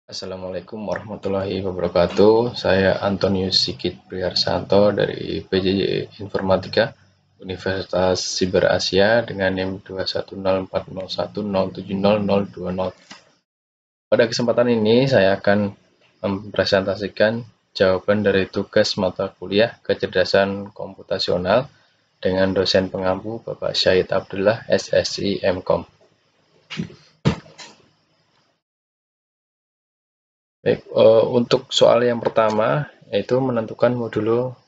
Assalamualaikum warahmatullahi wabarakatuh. Saya Antonius Sigit Priharsanto dari PJJ Informatika Universitas Siber Asia dengan NIM 2104010700020. Pada kesempatan ini saya akan mempresentasikan jawaban dari tugas mata kuliah Kecerdasan Komputasional dengan dosen pengampu Bapak Syahid Abdullah SSI MKOM. Baik, untuk soal yang pertama yaitu menentukan modulo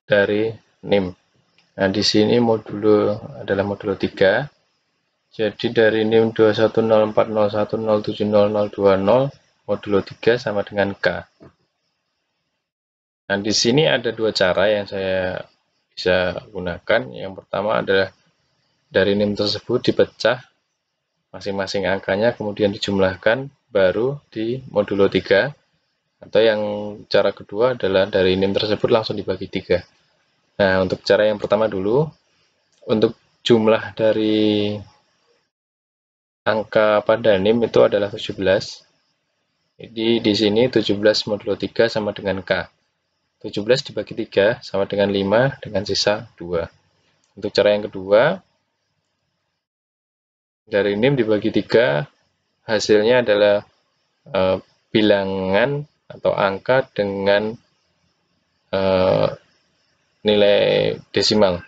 dari NIM. Nah, di sini modulo adalah modulo 3. Jadi dari NIM 2104010700020 modulo 3 sama dengan K. Nah, di sini ada dua cara yang saya bisa gunakan. Yang pertama adalah dari NIM tersebut dipecah masing-masing angkanya kemudian dijumlahkan baru di modulo 3. Atau yang cara kedua adalah dari NIM tersebut langsung dibagi 3. Nah, untuk cara yang pertama dulu, untuk jumlah dari angka pada NIM itu adalah 17. Jadi di sini 17 modulo 3 sama dengan K. 17 dibagi 3 sama dengan 5 dengan sisa 2. Untuk cara yang kedua, dari NIM dibagi 3, hasilnya adalah bilangan atau angka dengan nilai desimal.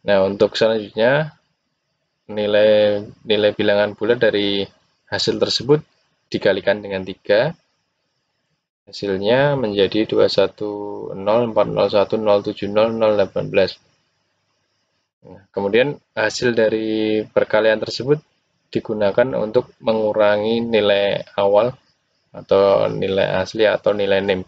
Nah, untuk selanjutnya nilai bilangan bulat dari hasil tersebut dikalikan dengan 3, hasilnya menjadi 2104010700018. Nah, kemudian hasil dari perkalian tersebut digunakan untuk mengurangi nilai awal atau nilai asli atau nilai NIM.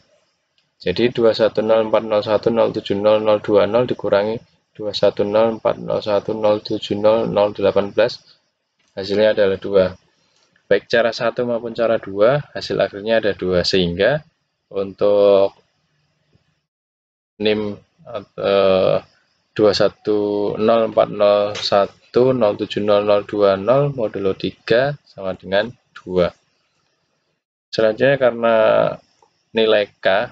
Jadi 2104010700020 dikurangi 2104010700018, hasilnya adalah 2. Baik cara 1 maupun cara 2, hasil akhirnya ada 2, sehingga untuk NIM 2104010700020 modulo 3 sama dengan 2. Selanjutnya karena nilai K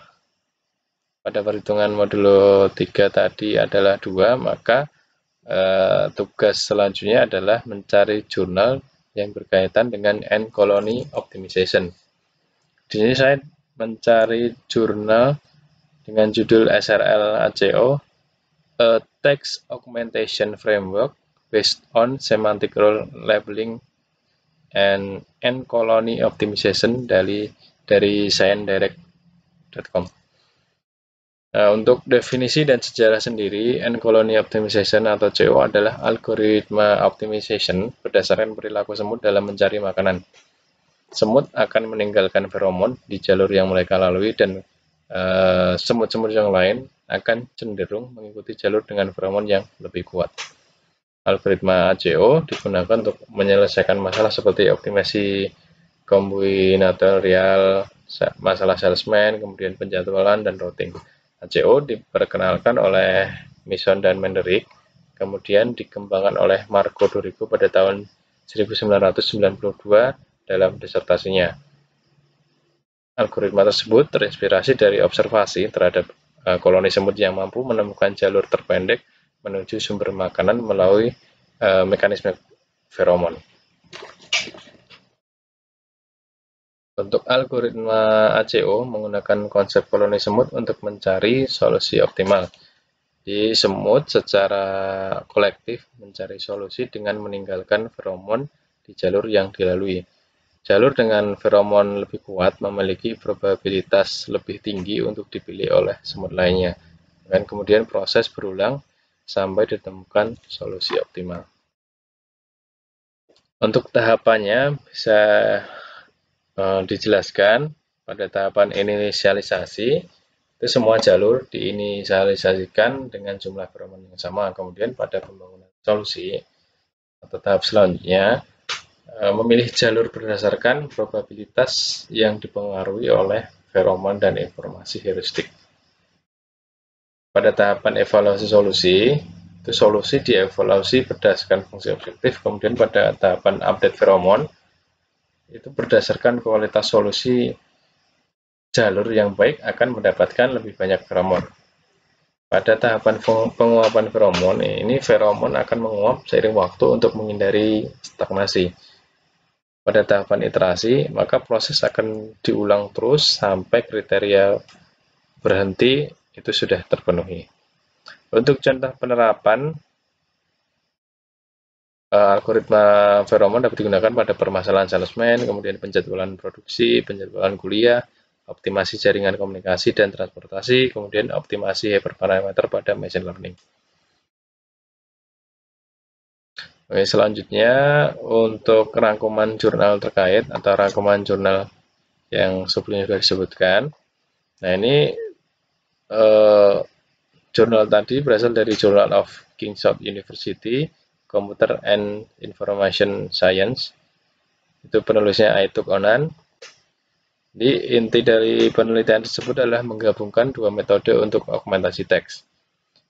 pada perhitungan modulo 3 tadi adalah 2, maka tugas selanjutnya adalah mencari jurnal yang berkaitan dengan N-colony optimization. Di sini saya mencari jurnal dengan judul SRL ACO, A Text Augmentation Framework Based on Semantic Role Labeling and N-colony Optimization dari sciencedirect.com. Nah, untuk definisi dan sejarah sendiri, N-colony optimization atau CO adalah algoritma optimization berdasarkan perilaku semut dalam mencari makanan. Semut akan meninggalkan feromon di jalur yang mereka lalui dan semut-semut yang lain akan cenderung mengikuti jalur dengan feromon yang lebih kuat. Algoritma ACO digunakan untuk menyelesaikan masalah seperti optimasi kombinatorial, masalah salesman, kemudian penjadwalan dan routing. ACO diperkenalkan oleh Mason dan Menderick, kemudian dikembangkan oleh Marco Dorigo pada tahun 1992 dalam disertasinya. Algoritma tersebut terinspirasi dari observasi terhadap koloni semut yang mampu menemukan jalur terpendek menuju sumber makanan melalui mekanisme feromon. Untuk algoritma ACO menggunakan konsep koloni semut untuk mencari solusi optimal. Di semut secara kolektif mencari solusi dengan meninggalkan feromon di jalur yang dilalui. Jalur dengan feromon lebih kuat memiliki probabilitas lebih tinggi untuk dipilih oleh semut lainnya. Dan kemudian proses berulang sampai ditemukan solusi optimal. Untuk tahapannya bisa dijelaskan pada tahapan inisialisasi. Itu semua jalur diinisialisasikan dengan jumlah feromon yang sama. Kemudian pada pembangunan solusi atau tahap selanjutnya memilih jalur berdasarkan probabilitas yang dipengaruhi oleh feromon dan informasi heuristik. Pada tahapan evaluasi solusi, itu solusi dievaluasi berdasarkan fungsi objektif. Kemudian pada tahapan update feromon, itu berdasarkan kualitas solusi jalur yang baik akan mendapatkan lebih banyak feromon. Pada tahapan penguapan feromon, ini feromon akan menguap seiring waktu untuk menghindari stagnasi. Pada tahapan iterasi, maka proses akan diulang terus sampai kriteria berhenti itu sudah terpenuhi. Untuk contoh penerapan, algoritma feromon dapat digunakan pada permasalahan salesman, kemudian penjadwalan produksi, penjadwalan kuliah, optimasi jaringan komunikasi dan transportasi, kemudian optimasi hyperparameter pada machine learning. Oke, selanjutnya untuk rangkuman jurnal terkait atau rangkuman jurnal yang sebelumnya sudah disebutkan. Nah, ini jurnal tadi berasal dari Journal of King's University Computer and Information Science. Itu penulisnya Aituk Onan. Di inti dari penelitian tersebut adalah menggabungkan dua metode untuk augmentasi teks.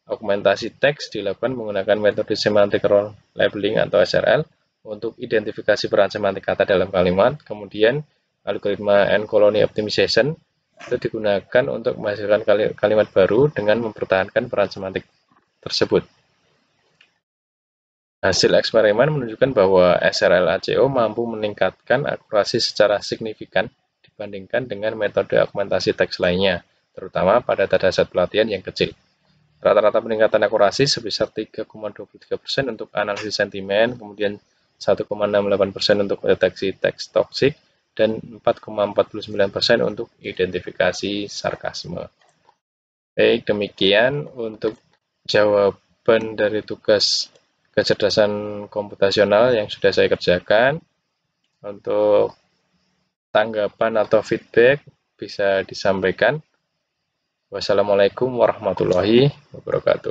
Augmentasi teks dilakukan menggunakan metode semantic role labeling atau SRL untuk identifikasi peran semantik kata dalam kalimat. Kemudian algoritma N-colony optimization itu digunakan untuk menghasilkan kalimat baru dengan mempertahankan peran semantik tersebut. Hasil eksperimen menunjukkan bahwa SRL ACO mampu meningkatkan akurasi secara signifikan dibandingkan dengan metode augmentasi teks lainnya, terutama pada dataset pelatihan yang kecil. Rata-rata peningkatan akurasi sebesar 3,23% untuk analisis sentimen, kemudian 1,68% untuk deteksi teks toksik, dan 4,49% untuk identifikasi sarkasme. Baik, demikian untuk jawaban dari tugas kecerdasan komputasional yang sudah saya kerjakan. Untuk tanggapan atau feedback bisa disampaikan. Wassalamualaikum warahmatullahi wabarakatuh.